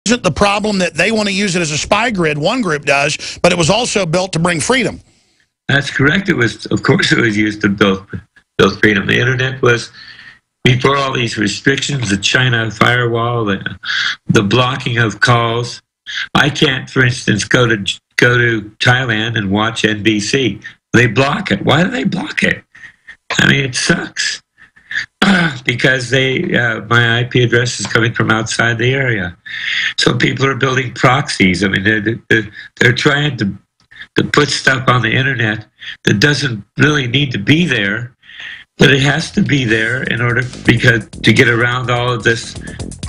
isn't the problem that they want to use it as a spy grid, one group does, but it was also built to bring freedom. That's correct. It was, of course, it was used to build freedom. The internet was, before all these restrictions, the China firewall, the blocking of calls. I can't, for instance, go to Thailand and watch NBC. They block it. Why do they block it? I mean, it sucks. Because my IP address is coming from outside the area. So people are building proxies. I mean, they're trying to put stuff on the internet that doesn't really need to be there, but it has to be there in order to get around all of this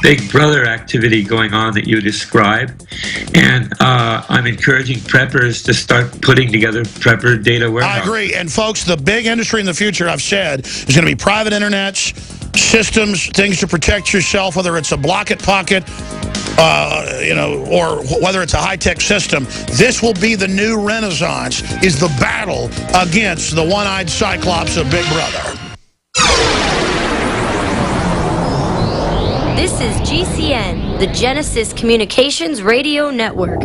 Big Brother activity going on that you described. And I'm encouraging preppers to start putting together prepper data warehouses. I agree. And folks, the big industry in the future, I've said, is going to be private internets, systems, things to protect yourself, whether it's a block-it pocket, or whether it's a high-tech system. This will be the new renaissance, is the battle against the one-eyed cyclops of Big Brother. This is GCN, the Genesis Communications Radio Network.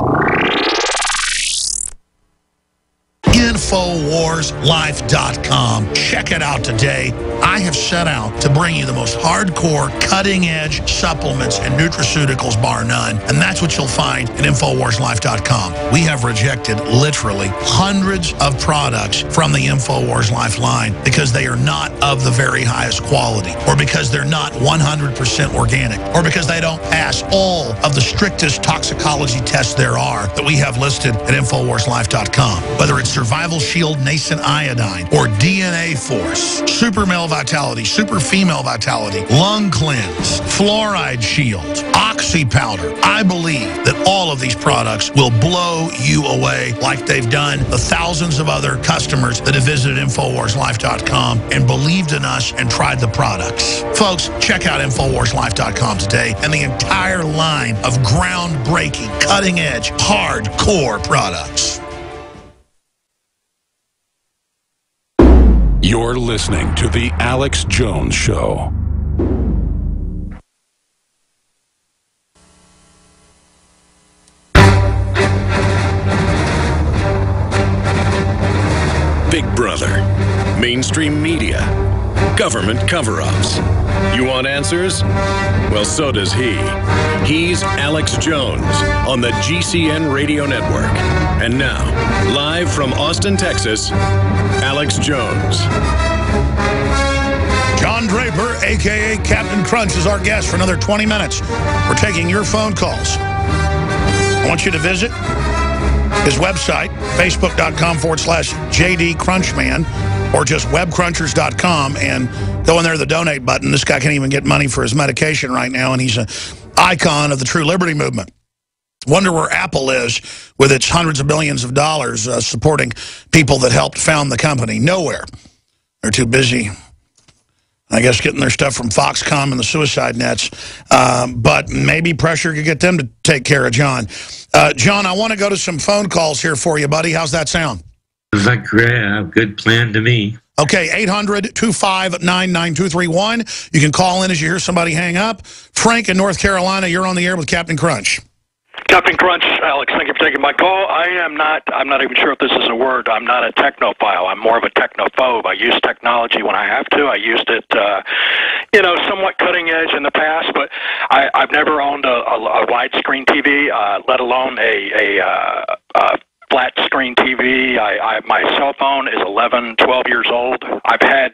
InfoWarsLife.com. Check it out today. I have set out to bring you the most hardcore, cutting-edge supplements and nutraceuticals, bar none. And that's what you'll find at InfoWarsLife.com. We have rejected literally hundreds of products from the InfoWars Life line because they are not of the very highest quality, or because they're not 100% organic, or because they don't pass all of the strictest toxicology tests there are that we have listed at InfoWarsLife.com. Whether it's Survival Shield Nascent Iodine, or DNA Force, Super Male Vitality, Super Female Vitality, Lung Cleanse, Fluoride Shield, Oxy Powder. I believe that all of these products will blow you away like they've done the thousands of other customers that have visited InfoWarsLife.com and believed in us and tried the products. Folks, check out InfoWarsLife.com today and the entire line of groundbreaking, cutting-edge, hardcore products. You're listening to The Alex Jones Show. Big Brother, mainstream media, government cover-ups. You want answers? Well, so does he. He's Alex Jones on the GCN Radio Network. And now, live from Austin, Texas, Alex Jones. John Draper, a.k.a. Captain Crunch, is our guest for another 20 minutes. We're taking your phone calls. I want you to visit his website, facebook.com/JD Crunchman, or just webcrunchers.com, and go in there to the donate button. This guy can't even get money for his medication right now, and he's an icon of the true liberty movement. Wonder where Apple is with its hundreds of billions of dollars supporting people that helped found the company. Nowhere. They're too busy, I guess, getting their stuff from Foxconn and the suicide nets. But maybe pressure could get them to take care of John. John, I want to go to some phone calls here for you, buddy. How's that sound? It's like a good plan to me. Okay, 800-259-9231. You can call in as you hear somebody hang up. Frank in North Carolina, you're on the air with Captain Crunch. Captain Crunch, Alex, thank you for taking my call. I'm not even sure if this is a word. I'm not a technophile. I'm more of a technophobe. I use technology when I have to. I used it, somewhat cutting edge in the past, but I've never owned a widescreen TV, let alone a flat screen TV. My cell phone is 11, 12 years old. I've had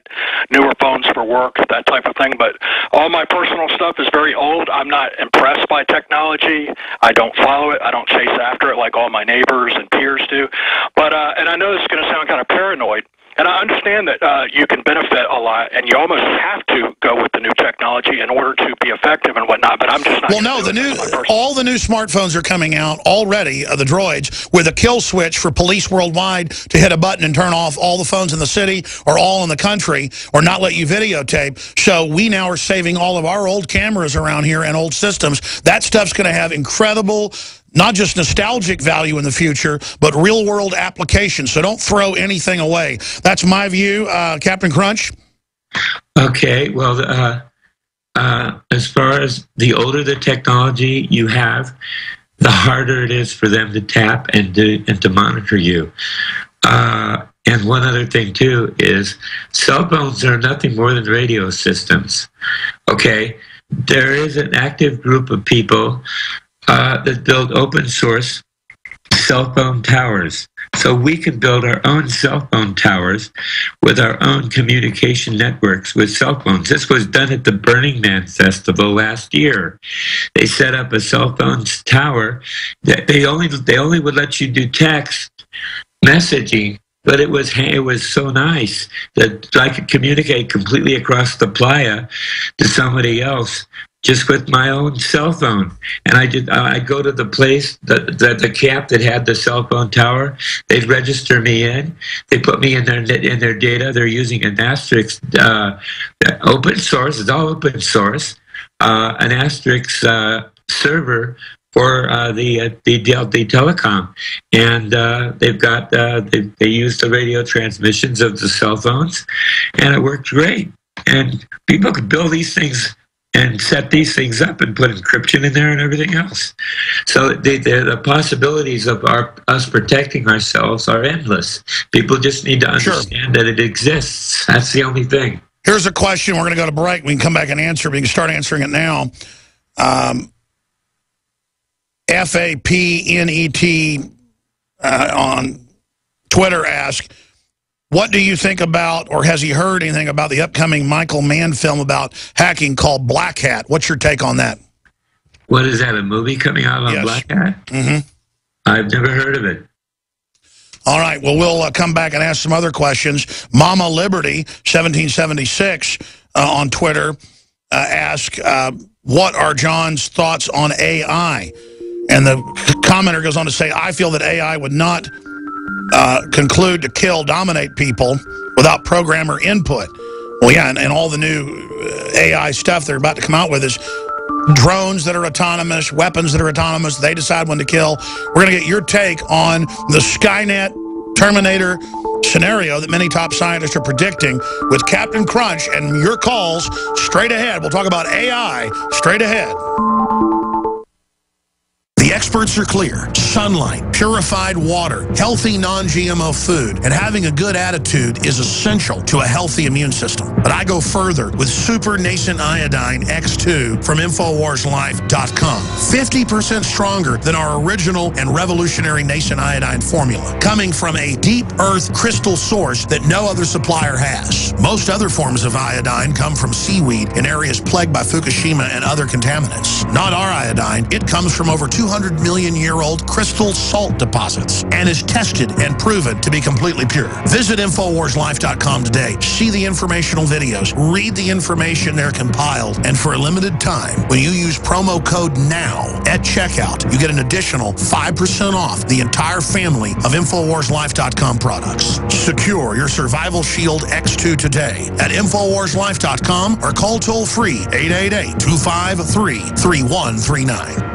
newer phones for work, that type of thing, but all my personal stuff is very old. I'm not impressed by technology. I don't follow it. I don't chase after it like all my neighbors and peers do. But and I know this is going to sound kind of paranoid, and I understand that you can benefit a lot, and you almost have to go with the new technology in order to be effective and whatnot, but I'm just not... Well, no, all the new smartphones are coming out already, the droids, with a kill switch for police worldwide to hit a button and turn off all the phones in the city or all in the country, or not let you videotape. So we now are saving all of our old cameras around here and old systems. That stuff's going to have incredible... not just nostalgic value in the future, but real-world applications. So don't throw anything away. That's my view, Captain Crunch. Okay, well, as far as the older the technology you have, the harder it is for them to tap and to monitor you. And one other thing, too, is cell phones are nothing more than radio systems. Okay? There is an active group of people that build open source cell phone towers. So we can build our own cell phone towers with our own communication networks with cell phones. This was done at the Burning Man Festival last year. They set up a cell phone tower. They only would let you do text messaging, but it was so nice that I could communicate completely across the playa to somebody else just with my own cell phone. And I go to the place, the camp that had the cell phone tower. They'd register me in. They put me in their data. They're using an asterisk open source. It's all open source. An asterisk server for the telecom, and they use the radio transmissions of the cell phones, and it worked great. And people could build these things and set these things up and put encryption in there and everything else. So the possibilities of us protecting ourselves are endless. People just need to understand that it exists. That's the only thing. Here's a question. We're going to go to break. We can come back and answer. We can start answering it now. FAPNET on Twitter asks, what do you think about, or has he heard anything about the upcoming Michael Mann film about hacking called Black Hat? What's your take on that? What is that, a movie coming out on Black Hat? Mm-hmm. I've never heard of it. All right, well, we'll come back and ask some other questions. Mama Liberty, 1776, on Twitter, asks, what are John's thoughts on AI? And the commenter goes on to say, I feel that AI would not conclude to dominate people without programmer input. Well, yeah, and all the new AI stuff they're about to come out with is drones that are autonomous, weapons that are autonomous. They decide when to kill. We're going to get your take on the Skynet Terminator scenario that many top scientists are predicting with Captain Crunch, and your calls straight ahead. We'll talk about AI straight ahead. The experts are clear. Sunlight, purified water, healthy non-GMO food, and having a good attitude is essential to a healthy immune system. But I go further with Super Nascent Iodine X2 from InfoWarsLife.com. 50% stronger than our original and revolutionary Nascent Iodine formula, coming from a deep earth crystal source that no other supplier has. Most other forms of iodine come from seaweed in areas plagued by Fukushima and other contaminants. Not our iodine. It comes from over 200 million-year-old crystal salt deposits and is tested and proven to be completely pure. Visit InfoWarsLife.com today. See the informational videos. Read the information they're compiled. And for a limited time, when you use promo code NOW at checkout, you get an additional 5% off the entire family of InfoWarsLife.com products. Secure your Survival Shield X2 today at InfoWarsLife.com or call toll-free 888-253-3139.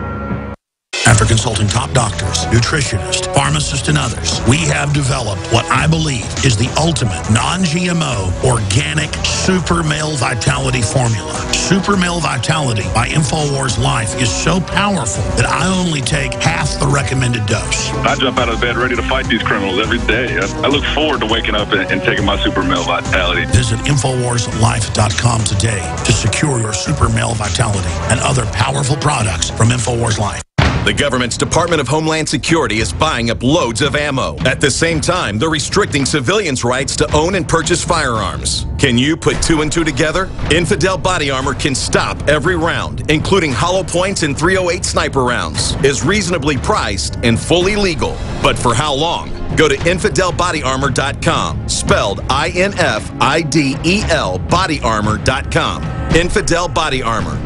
After consulting top doctors, nutritionists, pharmacists, and others, we have developed what I believe is the ultimate non-GMO organic Super Male Vitality formula. Super Male Vitality by InfoWars Life is so powerful that I only take half the recommended dose. I jump out of bed ready to fight these criminals every day. I look forward to waking up and taking my Super Male Vitality. Visit InfoWarsLife.com today to secure your Super Male Vitality and other powerful products from InfoWars Life. The government's Department of Homeland Security is buying up loads of ammo. At the same time, they're restricting civilians' rights to own and purchase firearms. Can you put two and two together? Infidel Body Armor can stop every round, including hollow points and .308 sniper rounds. Is reasonably priced and fully legal. But for how long? Go to InfidelBodyArmor.com, spelled INFIDEL bodyarmor.com. Infidel Body Armor.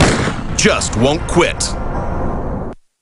Just won't quit.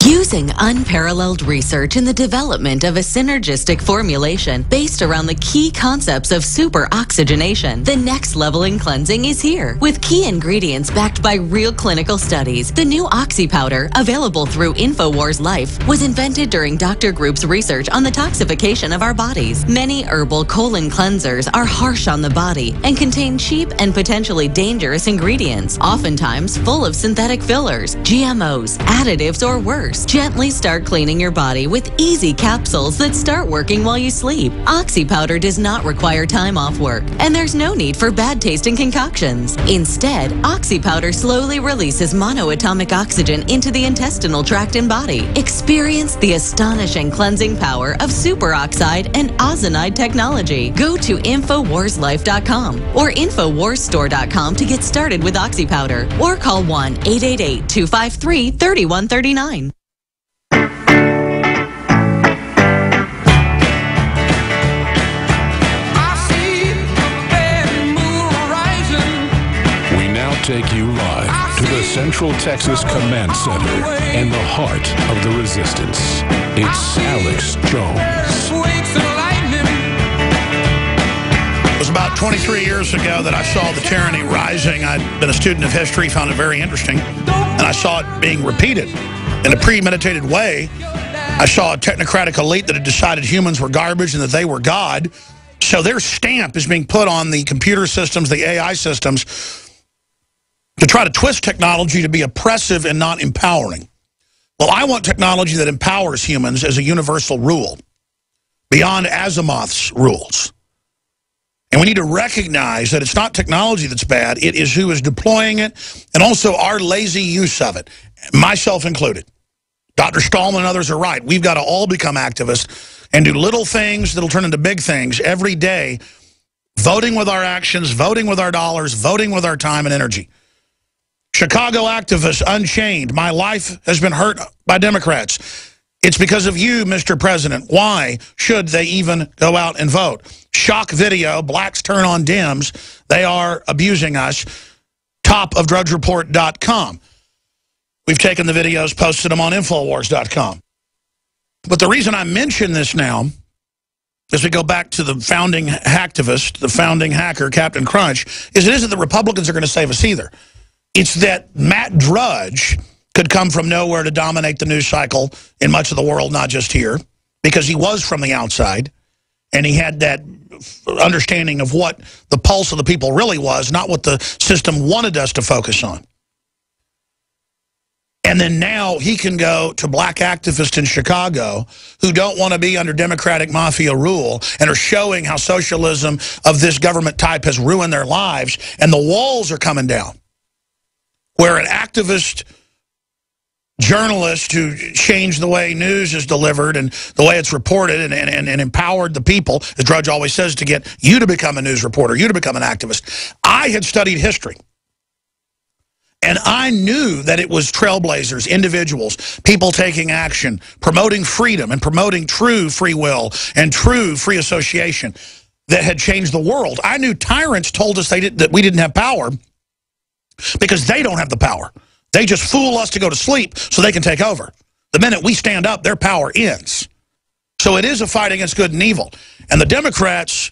You Using unparalleled research in the development of a synergistic formulation based around the key concepts of super oxygenation, the next level in cleansing is here. With key ingredients backed by real clinical studies, the new Oxy Powder, available through InfoWars Life, was invented during Dr. Group's research on the toxification of our bodies. Many herbal colon cleansers are harsh on the body and contain cheap and potentially dangerous ingredients, oftentimes full of synthetic fillers, GMOs, additives, or worse. Gently start cleaning your body with easy capsules that start working while you sleep. Oxy Powder does not require time off work, and there's no need for bad-tasting concoctions. Instead, Oxy Powder slowly releases monoatomic oxygen into the intestinal tract and body. Experience the astonishing cleansing power of superoxide and ozonide technology. Go to InfoWarsLife.com or InfoWarsStore.com to get started with Oxy Powder, or call 1-888-253-3139. Take you live to the Central Texas Command Center and the heart of the resistance. It's Alex Jones. It was about 23 years ago that I saw the tyranny rising. I'd been a student of history, found it very interesting, and I saw it being repeated in a premeditated way. I saw a technocratic elite that had decided humans were garbage and that they were God. So their stamp is being put on the computer systems, the AI systems, to try to twist technology to be oppressive and not empowering. Well, I want technology that empowers humans as a universal rule, beyond Asimov's rules. And we need to recognize that it's not technology that's bad, it is who is deploying it, and also our lazy use of it, myself included. Dr. Stallman and others are right. We've got to all become activists and do little things that'll turn into big things every day, voting with our actions, voting with our dollars, voting with our time and energy. Chicago activists unchained. My life has been hurt by Democrats. It's because of you, Mr. President. Why should they even go out and vote? Shock video, blacks turn on Dems. They are abusing us. Topofdrudgereport.com. We've taken the videos, posted them on Infowars.com. But the reason I mention this now, as we go back to the founding hacktivist, the founding hacker, Captain Crunch, is it isn't the Republicans are going to save us either. It's that Matt Drudge could come from nowhere to dominate the news cycle in much of the world, not just here, because he was from the outside, and he had that understanding of what the pulse of the people really was, not what the system wanted us to focus on. And then now he can go to black activists in Chicago who don't want to be under Democratic mafia rule and are showing how socialism of this government type has ruined their lives, and the walls are coming down. Where an activist journalist who changed the way news is delivered and the way it's reported and empowered the people, as Drudge always says, to get you to become a news reporter, you to become an activist. I had studied history. And I knew that it was trailblazers, individuals, people taking action, promoting freedom and promoting true free will and true free association that had changed the world. I knew tyrants told us that we didn't have power because they don't have the power. They just fool us to go to sleep so they can take over. The minute we stand up, their power ends. So it is a fight against good and evil. And the Democrats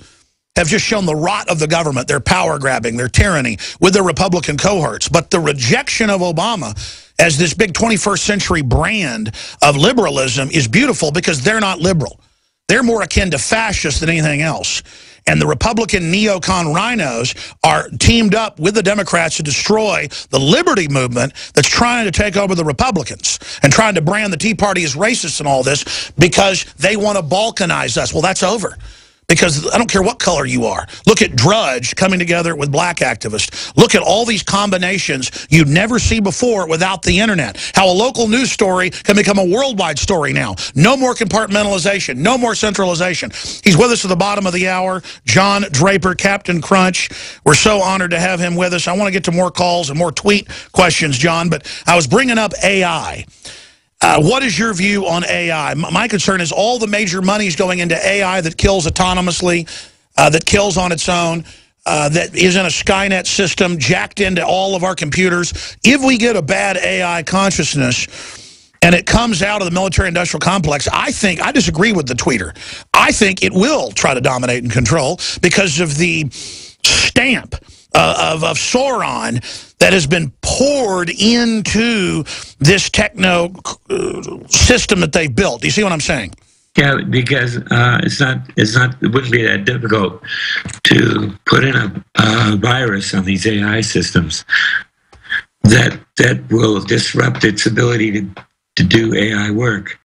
have just shown the rot of the government, their power grabbing, their tyranny with their Republican cohorts. But the rejection of Obama as this big 21st century brand of liberalism is beautiful because they're not liberal. They're more akin to fascists than anything else. And the Republican neocon rhinos are teamed up with the Democrats to destroy the liberty movement that's trying to take over the Republicans and trying to brand the Tea Party as racist and all this because they want to balkanize us. Well, that's over. Because I don't care what color you are. Look at Drudge coming together with black activists. Look at all these combinations you'd never see before without the internet. How a local news story can become a worldwide story now. No more compartmentalization. No more centralization. He's with us at the bottom of the hour. John Draper, Captain Crunch. We're so honored to have him with us. I want to get to more calls and more tweet questions, John, but I was bringing up AI. What is your view on AI? My concern is all the major money is going into AI that kills autonomously, that kills on its own, that is in a Skynet system, jacked into all of our computers. If we get a bad AI consciousness and it comes out of the military-industrial complex, I disagree with the tweeter. I think it will try to dominate and control because of the stamp of Sauron that has been poured into this techno system that they've built. Do you see what I'm saying? Yeah, because it wouldn't be that difficult to put in a virus on these AI systems that will disrupt its ability to do AI work.